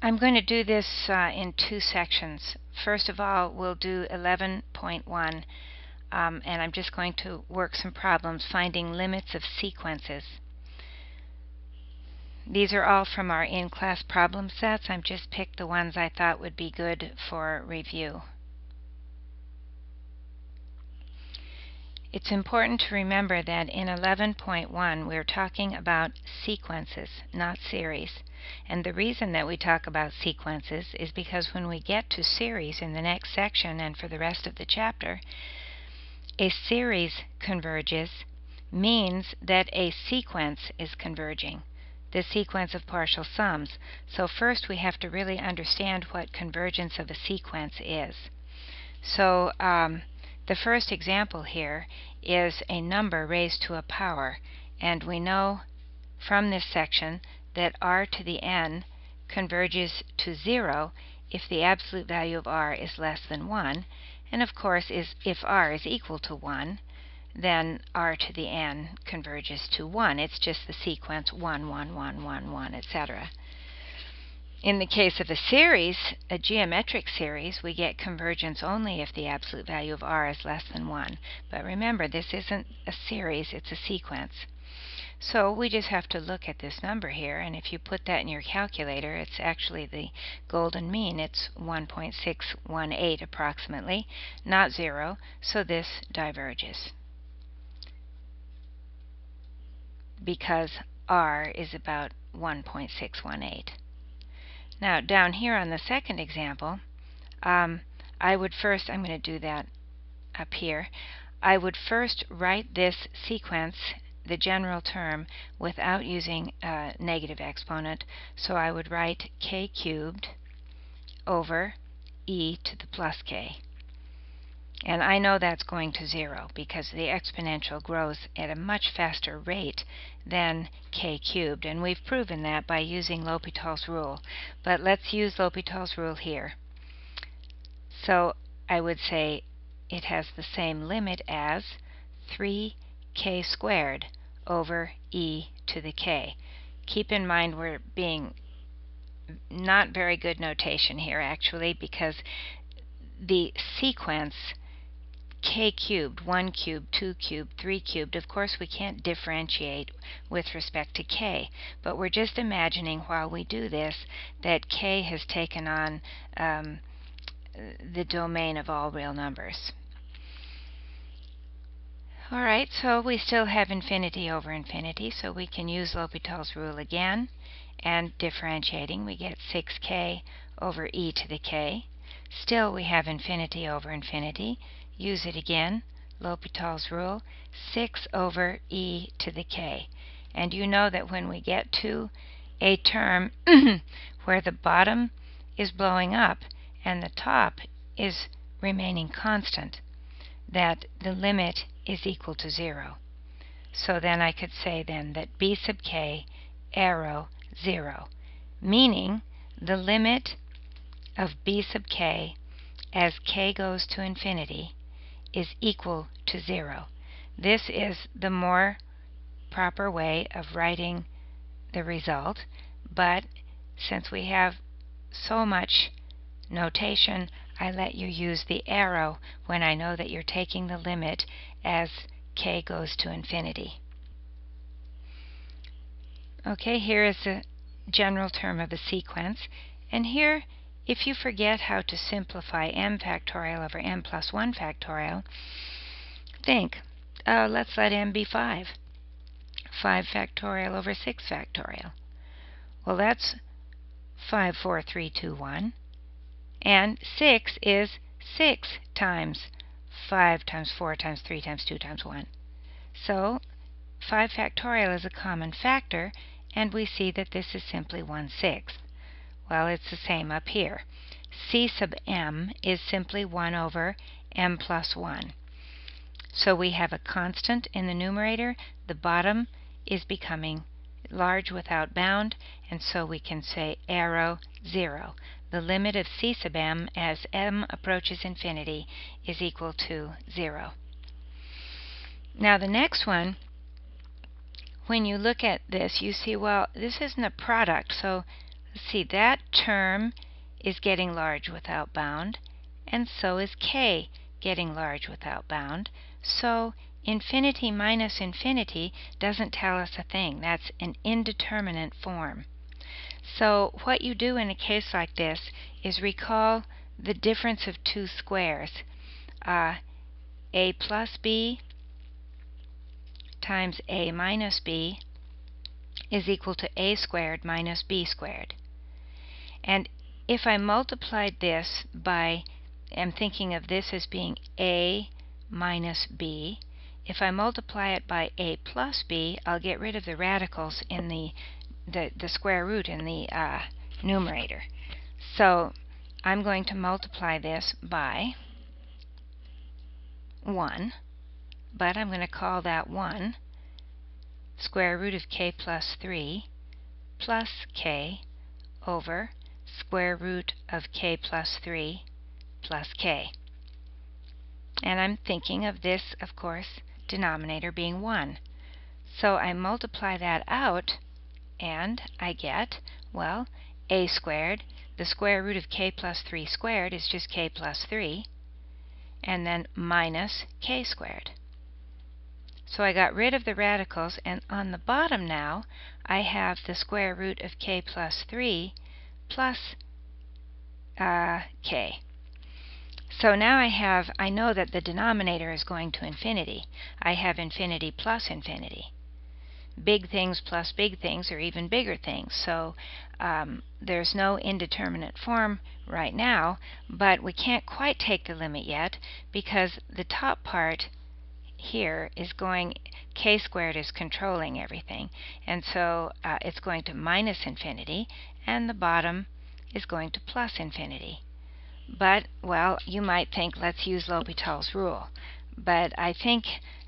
I'm going to do this in two sections. First of all, we'll do 11.1, and I'm just going to work some problems finding limits of sequences. These are all from our in-class problem sets. I've just picked the ones I thought would be good for review. It's important to remember that in 11.1 we're talking about sequences, not series. And the reason that we talk about sequences is because when we get to series in the next section and for the rest of the chapter, a series converges means that a sequence is converging, the sequence of partial sums. So first we have to really understand what convergence of a sequence is. So the first example here is a number raised to a power, and we know from this section that r to the n converges to 0 if the absolute value of r is less than 1, and of course if r is equal to 1, then r to the n converges to 1. It's just the sequence 1, 1, 1, 1, 1, etc. In the case of a series, a geometric series, we get convergence only if the absolute value of r is less than 1. But remember, this isn't a series, it's a sequence. So we just have to look at this number here, and if you put that in your calculator, it's actually the golden mean. It's 1.618 approximately, not 0, so this diverges because r is about 1.618. Now down here on the second example, I would first, I'm going to do that up here, I would first write this sequence, the general term, without using a negative exponent. So I would write k cubed over e to the plus k. And I know that's going to 0 because the exponential grows at a much faster rate than k cubed. And we've proven that by using L'Hopital's rule. But let's use L'Hopital's rule here. So I would say it has the same limit as 3k squared over e to the k. Keep in mind we're being not very good notation here actually, because the sequence k cubed, 1 cubed, 2 cubed, 3 cubed, of course we can't differentiate with respect to k, but we're just imagining while we do this that k has taken on the domain of all real numbers. Alright, so we still have infinity over infinity, so we can use L'Hopital's rule again, and differentiating we get 6k over e to the k. Still we have infinity over infinity. Use it again, L'Hopital's rule, 6 over e to the k. And you know that when we get to a term where the bottom is blowing up and the top is remaining constant, that the limit is equal to 0. So then I could say then that b sub k arrow 0, meaning the limit of b sub k as k goes to infinity is equal to 0. This is the more proper way of writing the result, but since we have so much notation, I let you use the arrow when I know that you're taking the limit as k goes to infinity. Okay, here is the general term of a sequence, and here, if you forget how to simplify m factorial over m plus 1 factorial, think, let's let m be 5. 5 factorial over 6 factorial. Well, that's 5, 4, 3, 2, 1. And 6 is 6 times 5 times 4 times 3 times 2 times 1. So 5 factorial is a common factor, and we see that this is simply 1/6. Well, it's the same up here. C sub m is simply 1 over m plus 1. So we have a constant in the numerator. The bottom is becoming large without bound, and so we can say arrow 0. The limit of c sub m as m approaches infinity is equal to 0. Now the next one, when you look at this, you see, well, this isn't a product, so Let's see, that term is getting large without bound, and so is k getting large without bound. So infinity minus infinity doesn't tell us a thing. That's an indeterminate form. So what you do in a case like this is recall the difference of two squares. A plus b times a minus b is equal to a squared minus b squared. And if I multiplied this by, I'm thinking of this as being a minus b. If I multiply it by a plus b, I'll get rid of the radicals in the square root in the numerator. So I'm going to multiply this by 1, but I'm going to call that 1 square root of k plus 3 plus k over square root of k plus 3 plus k. And I'm thinking of this, of course, denominator being 1. So I multiply that out, and I get, well, a squared. The square root of k plus 3 squared is just k plus 3, and then minus k squared. So I got rid of the radicals, and on the bottom now I have the square root of k plus 3 plus k. So now I know that the denominator is going to infinity. I have infinity plus infinity. Big things plus big things are even bigger things. So there's no indeterminate form right now, but we can't quite take the limit yet because the top part here is going, k squared is controlling everything, and so it's going to minus infinity, and the bottom is going to plus infinity. But, well, you might think, let's use L'Hopital's rule. But I think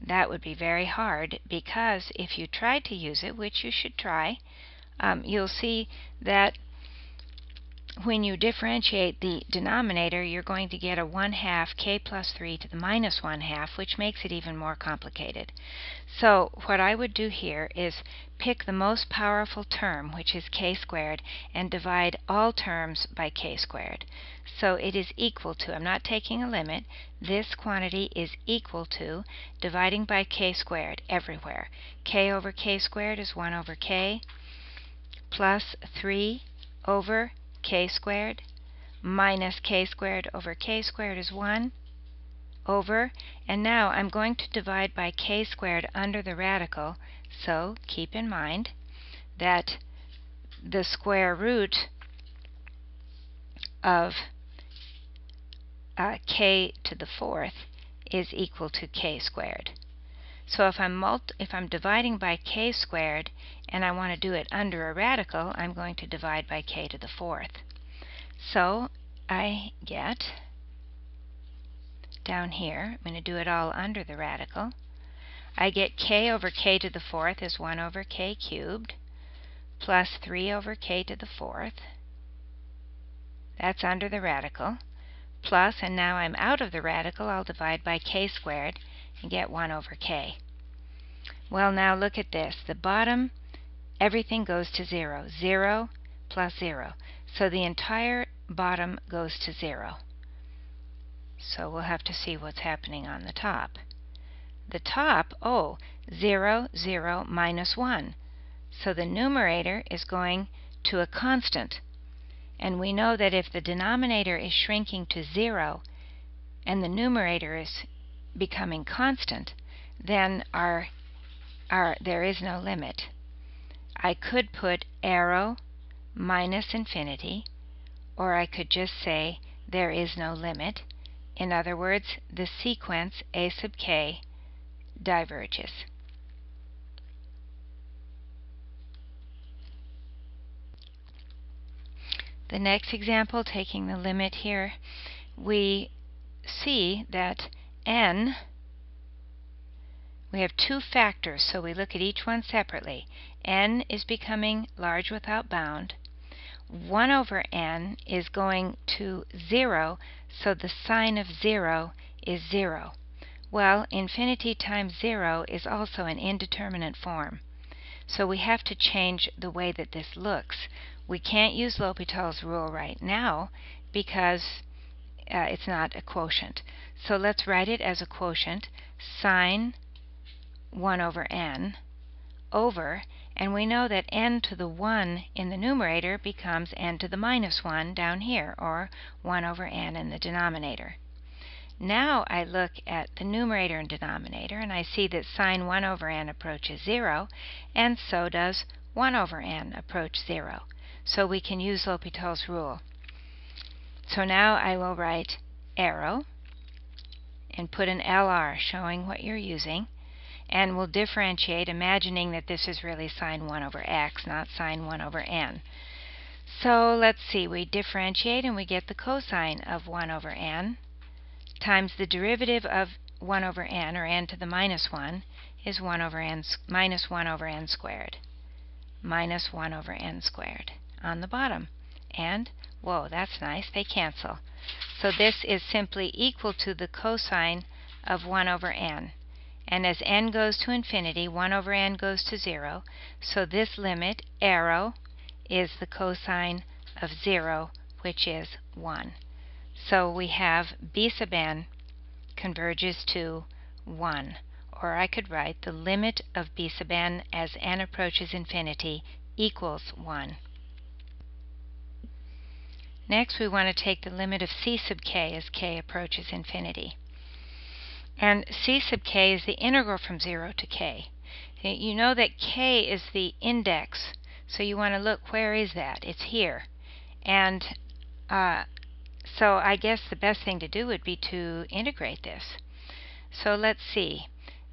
that would be very hard, because if you tried to use it, which you should try, you'll see that when you differentiate the denominator, you're going to get a 1/2 k plus 3 to the minus 1/2, which makes it even more complicated. So what I would do here is pick the most powerful term, which is k squared, and divide all terms by k squared. So it is equal to, I'm not taking a limit, this quantity is equal to dividing by k squared everywhere. K over k squared is 1 over k plus 3 over k squared minus k squared over k squared is 1 over, and now I'm going to divide by k squared under the radical, so keep in mind that the square root of k to the 4th is equal to k squared. So if I'm dividing by k squared and I want to do it under a radical, I'm going to divide by k to the 4th. So I get, down here, I'm going to do it all under the radical, I get k over k to the 4th is 1 over k cubed plus 3 over k to the 4th. That's under the radical. Plus, and now I'm out of the radical, I'll divide by k squared and get 1 over k. Well, now look at this. The bottom, everything goes to 0. 0 plus 0. So the entire bottom goes to 0. So we'll have to see what's happening on the top. The top, 0, 0, minus 1. So the numerator is going to a constant. And we know that if the denominator is shrinking to 0 and the numerator is becoming constant, then there is no limit. I could put arrow minus infinity, or I could just say there is no limit. In other words, the sequence a sub k diverges. The next example, taking the limit here, we see that n, we have two factors, so we look at each one separately. N is becoming large without bound. 1 over n is going to 0, so the sign of 0 is 0. Well, infinity times 0 is also an indeterminate form. So we have to change the way that this looks. We can't use L'Hopital's rule right now because it's not a quotient. So let's write it as a quotient, sine 1 over n over, and we know that n to the 1 in the numerator becomes n to the minus 1 down here, or 1 over n in the denominator. Now I look at the numerator and denominator, and I see that sine 1 over n approaches 0, and so does 1 over n approach 0. So we can use L'Hopital's rule. So now I will write arrow and put an LR showing what you're using, and we'll differentiate, imagining that this is really sine 1 over x, not sine 1 over n. So let's see, we differentiate and we get the cosine of 1 over n times the derivative of 1 over n, or n to the minus 1, is 1 over n minus 1 over n squared. Minus 1 over n squared on the bottom. And, whoa, that's nice, they cancel. So this is simply equal to the cosine of 1 over n. And as n goes to infinity, 1 over n goes to 0. So this limit, arrow, is the cosine of 0, which is 1. So we have b sub n converges to 1. Or I could write the limit of b sub n as n approaches infinity equals 1. Next, we want to take the limit of c sub k as k approaches infinity. And c sub k is the integral from 0 to k. You know that k is the index, so you want to look, where is that? It's here. And so I guess the best thing to do would be to integrate this. So let's see.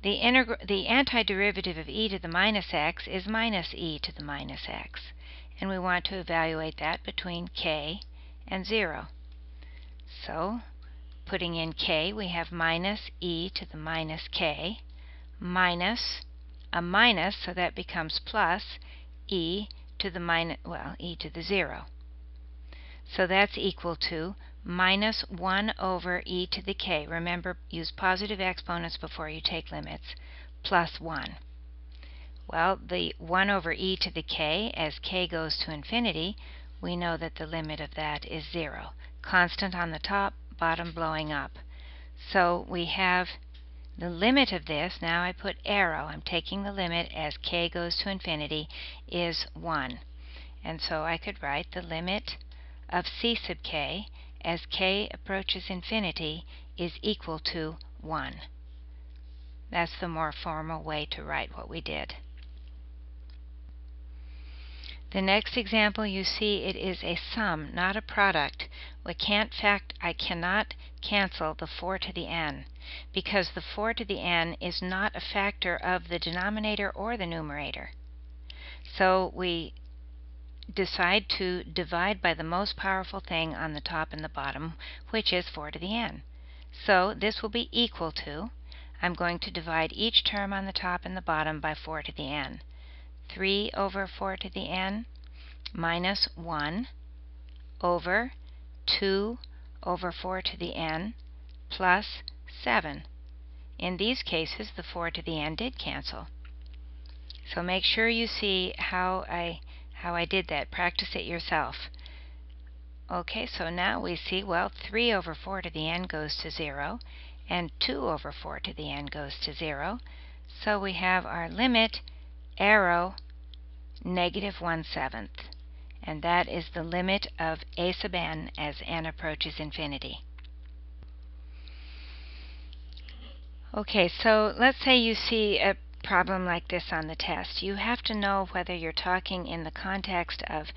The antiderivative of e to the minus x is minus e to the minus x. And we want to evaluate that between k and 0. So, putting in k, we have minus e to the minus k, minus a minus, so that becomes plus e to the minus, well, e to the 0. So that's equal to minus 1 over e to the k. Remember, use positive exponents before you take limits, plus 1. Well, the 1 over e to the k, as k goes to infinity, we know that the limit of that is 0. Constant on the top, bottom blowing up. So we have the limit of this, now I put arrow, I'm taking the limit as k goes to infinity, is 1. And so I could write the limit of c sub k as k approaches infinity is equal to 1. That's the more formal way to write what we did. The next example, you see it is a sum, not a product. I cannot cancel the 4 to the n, because the 4 to the n is not a factor of the denominator or the numerator. So we decide to divide by the most powerful thing on the top and the bottom, which is 4 to the n. So this will be equal to, I'm going to divide each term on the top and the bottom by 4 to the n. 3 over 4 to the n minus 1 over 2 over 4 to the n plus 7. In these cases, the 4 to the n did cancel. So make sure you see how I did that. Practice it yourself. Okay, so now we see, well, 3 over 4 to the n goes to 0, and 2 over 4 to the n goes to 0. So we have our limit, arrow, negative 1/7. And that is the limit of a sub n as n approaches infinity. Okay, so let's say you see a problem like this on the test. You have to know whether you're talking in the context of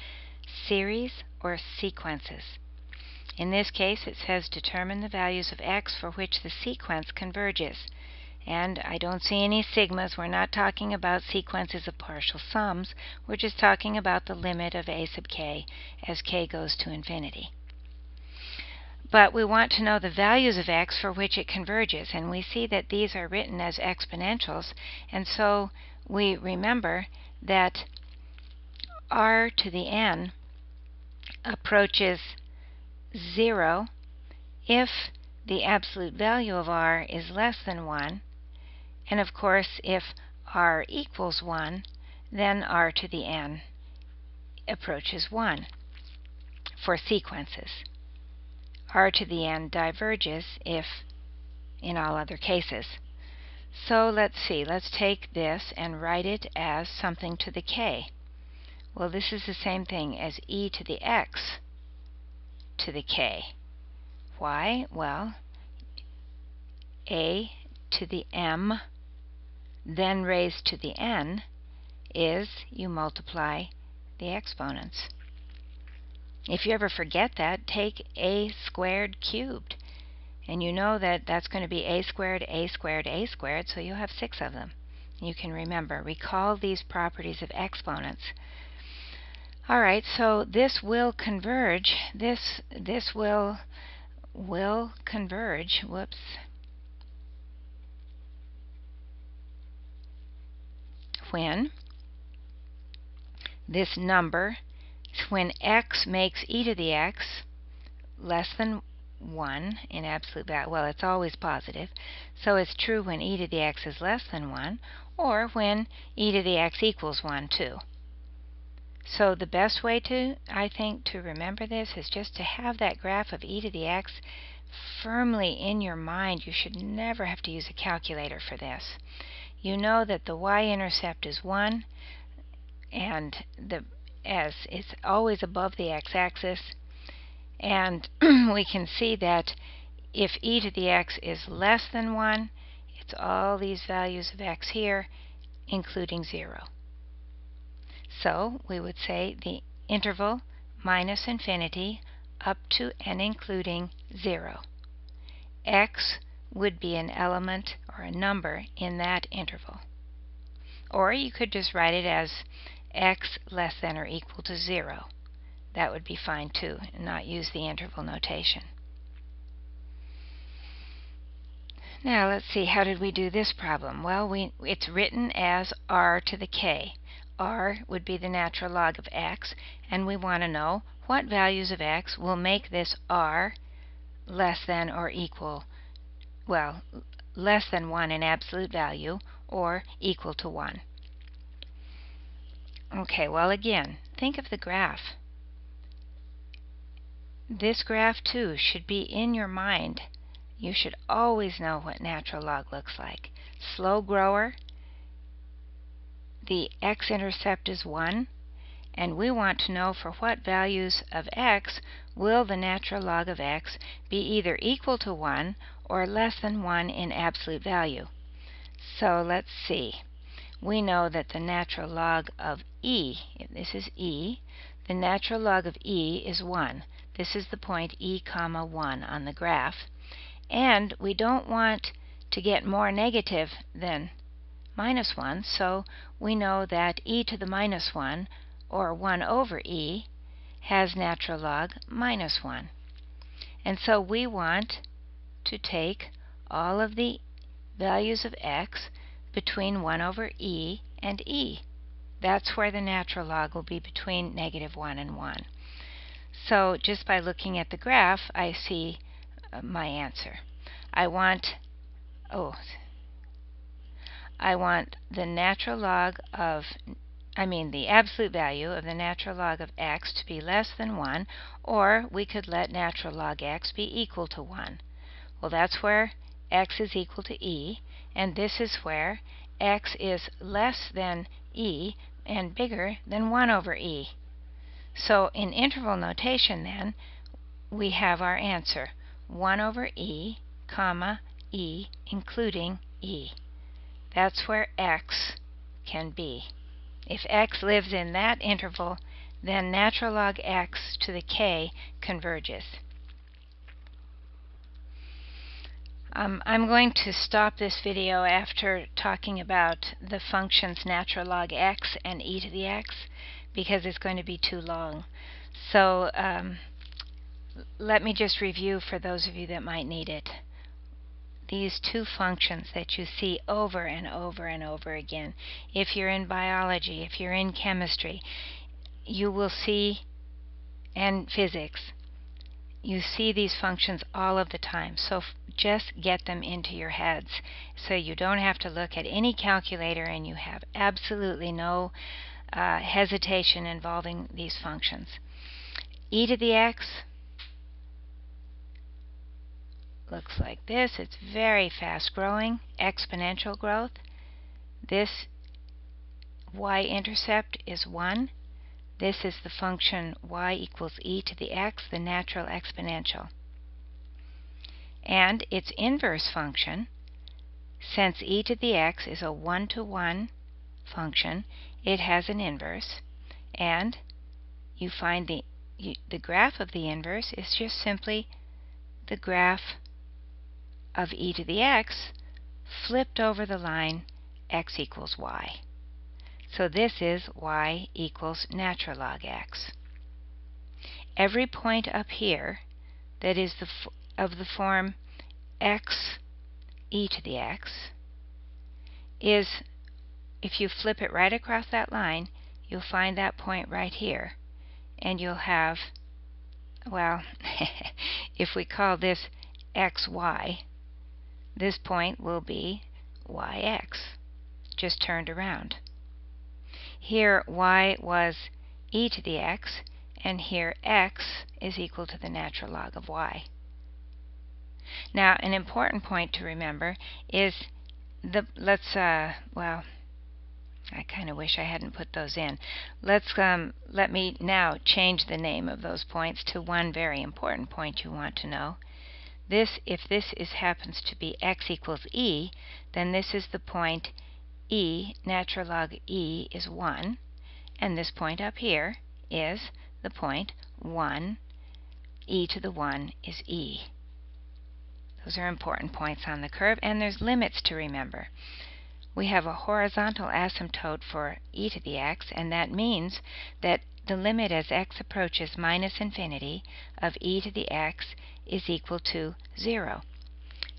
series or sequences. In this case, it says determine the values of x for which the sequence converges. And I don't see any sigmas. We're not talking about sequences of partial sums. We're just talking about the limit of a sub k as k goes to infinity. But we want to know the values of x for which it converges, and we see that these are written as exponentials, and so we remember that r to the n approaches 0 if the absolute value of r is less than 1, and of course if r equals 1, then r to the n approaches 1 for sequences. R to the n diverges if in all other cases. So let's see, let's take this and write it as something to the k. Well, this is the same thing as e to the x to the k. Why? Well, a to the m then raised to the n is you multiply the exponents. If you ever forget that, take a squared cubed. And you know that that's going to be a squared, a squared, a squared, so you'll have 6 of them. You can remember, recall these properties of exponents. All right, so this will converge. This will converge. Whoops. When this number, when x makes e to the x less than 1 in absolute value. Well, it's always positive, so it's true when e to the x is less than 1, or when e to the x equals 1 too. So the best way to, I think, to remember this is just to have that graph of e to the x firmly in your mind. You should never have to use a calculator for this. You know that the y-intercept is 1, and as it's always above the x-axis, and we can see that if e to the x is less than 1, it's all these values of x here, including 0. So we would say the interval minus infinity up to and including 0. X would be an element or a number in that interval. Or you could just write it as x less than or equal to 0. That would be fine too, and not use the interval notation. Now let's see, how did we do this problem? Well, it's written as r to the k. R would be the natural log of x, and we want to know what values of x will make this r less than or equal, well, less than 1 in absolute value or equal to 1. Okay, well again, think of the graph. This graph too should be in your mind. You should always know what natural log looks like. Slow grower, the x-intercept is 1, and we want to know for what values of x will the natural log of x be either equal to 1 or less than 1 in absolute value. So let's see. We know that the natural log of e, if this is e, the natural log of e is 1. This is the point e comma 1 on the graph. And we don't want to get more negative than minus 1, so we know that e to the minus 1, or 1 over e, has natural log minus 1. And so we want to take all of the values of x between 1 over e and e. That's where the natural log will be between negative 1 and 1. So just by looking at the graph, I see my answer. I want the natural log of, the absolute value of the natural log of x to be less than 1, or we could let natural log x be equal to 1. Well, that's where x is equal to e, and this is where x is less than e and bigger than 1 over e. So in interval notation then, we have our answer, 1 over e, comma, e, including e. That's where x can be. If x lives in that interval, then natural log x to the k converges. I'm going to stop this video after talking about the functions natural log x and e to the x, because it's going to be too long. So let me just review for those of you that might need it. These two functions that you see over and over and over again. If you're in biology, if you're in chemistry, you will see, and physics, you see these functions all of the time. So just get them into your heads so you don't have to look at any calculator and you have absolutely no hesitation involving these functions. E to the x looks like this. It's very fast growing, exponential growth. This y-intercept is 1. This is the function y equals e to the x, the natural exponential. And its inverse function, since e to the x is a 1-to-1 function, it has an inverse. And you find the graph of the inverse is just simply the graph of e to the x flipped over the line x equals y. So this is y equals natural log x. Every point up here that is of the form x e to the x is, if you flip it right across that line, you'll find that point right here. And you'll have, well, if we call this xy, this point will be yx, just turned around. Here y was e to the x, and here x is equal to the natural log of y. Now, an important point to remember is well, I kind of wish I hadn't put those in. Let me now change the name of those points to one very important point you want to know. If this happens to be x equals e, then this is the point e, natural log e is 1, and this point up here is the point 1, e to the 1 is e. Those are important points on the curve, and there's limits to remember. We have a horizontal asymptote for e to the x, and that means that the limit as x approaches minus infinity of e to the x is equal to 0.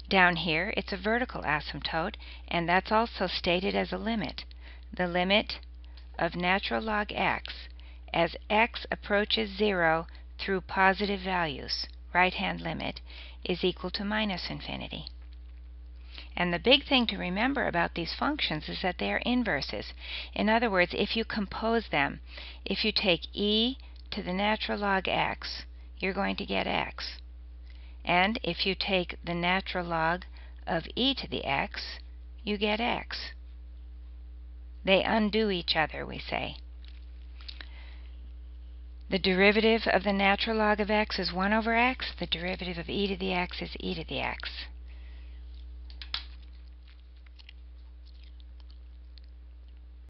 Down here, it's a vertical asymptote, and that's also stated as a limit. The limit of natural log x as x approaches 0 through positive values, right-hand limit, is equal to minus infinity. And the big thing to remember about these functions is that they are inverses. In other words, if you compose them, if you take e to the natural log x, you're going to get x. And if you take the natural log of e to the x, you get x. They undo each other, we say. The derivative of the natural log of x is 1 over x. The derivative of e to the x is e to the x.